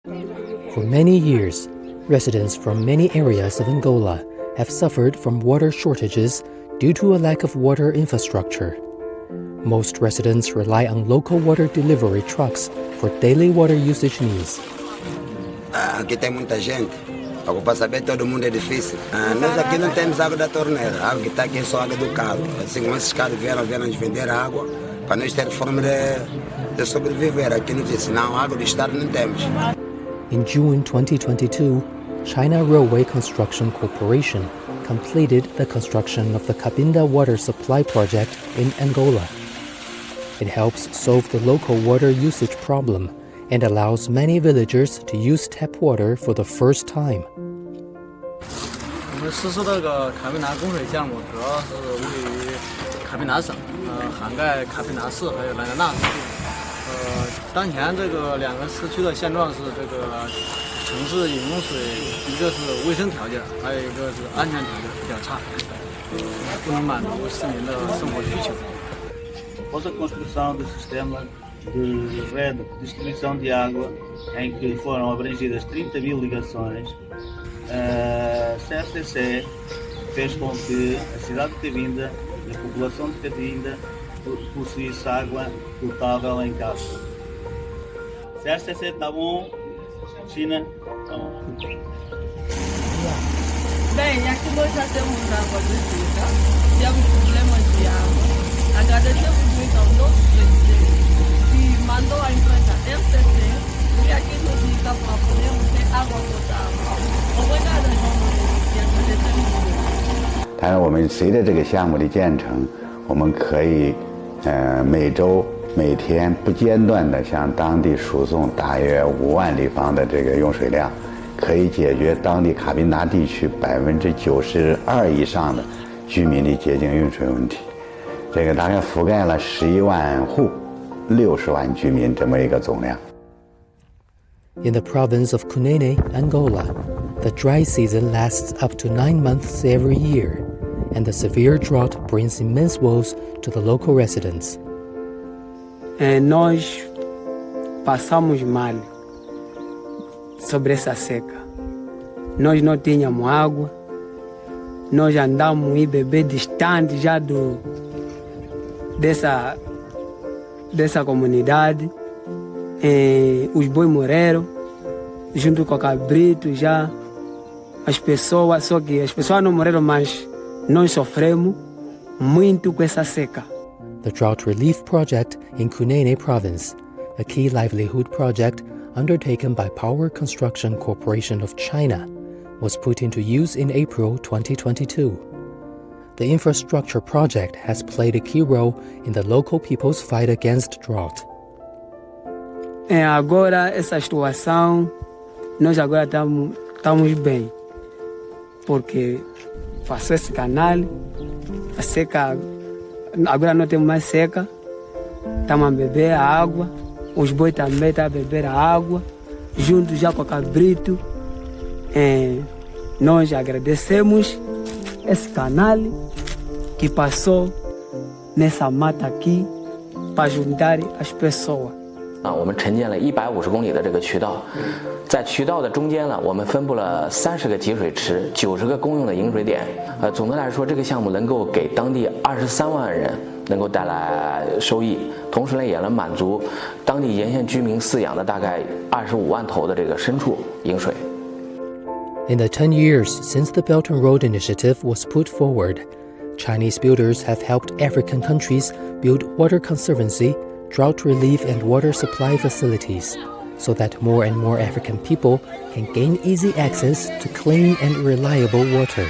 For many years, residents from many areas of Angola have suffered from water shortages due to a lack of water infrastructure. Most residents rely on local water delivery trucks for daily water usage needs. Aqui tem muita gente. Para saber todo mundo é difícil. Nós aqui não temos água da torneira. A água que está aqui é só água do carro. Assim como esses carros vieram nos vender água para nós ter forma de sobreviver aqui no dia. Senão água de estar não temos. In June 2022, China Railway Construction Corporation completed the construction of the Cabinda water supply project in Angola. It helps solve the local water usage problem and allows many villagers to use tap water for the first time. 我们实施这个卡宾达供水项目，主要是位于卡宾达省，涵盖卡宾达市还有兰加纳市。当前这个两个市区的现状是，这个城市饮用水，一个是卫生条件，还有一个是安全条件比较差，不能满足市民的生活需求。 Após a construção do sistema de rede de distribuição de água, em que foram abrangidas 30.000 ligações, a CFTC fez com que a cidade de Cabinda e a população de Cabinda possuísse água potável em casa. CFTC está bom, China está bom. Bem, aqui nós já temos água de vida, temos problemas de água. Agradecemos muito ao nosso presidente que mandou a empresa FTC vir aqui nos ligar para podermos ter água potável. Obrigada, João Maria, e agradecemos muito. 当然，我们随着这个项目的建成，我们可以每周每天不间断地向当地输送大约5万立方的这个用水量，可以解决当地卡宾达地区92%以上的居民的洁净用水问题。 这个大概覆盖了11万户、60万居民这么一个总量。 In the province of Cunene, Angola, the dry season lasts up to 9 months every year, and the severe drought brings immense woes to the local residents. Nós passamos mal sobre essa seca. Nós não tínhamos água, nós andamos e beber distante já dessa comunidade. Os bois morreram junto com o cabrito já. As pessoas, só que as pessoas não morreram, mas nós sofremos muito com essa seca. The Drought Relief Project in Cunene Province, a key livelihood project undertaken by Power Construction Corporation of China, was put into use in April 2022. The infrastructure project has played a key role in the local people's fight against drought. Agora, essa situação, nós agora estamos bem, porque passou esse canal, a seca, agora não temos mais seca, estamos a beber a água, os bois também estão a beber a água, junto já com o cabrito. Nós agradecemos esse canal que passou nessa mata aqui para juntar as pessoas. 我们承建了150公里的这个渠道，在渠道的中间呢，我们分布了30个集水池、90个公用的饮水点。总的来说，这个项目能够给当地23万人能够带来收益，同时呢，也能满足当地沿线居民饲养的大概25万头的这个牲畜饮水。 In the 10 years since the Belt and Road Initiative was put forward, Chinese builders have helped African countries build water conservancy, drought relief and water supply facilities, so that more and more African people can gain easy access to clean and reliable water.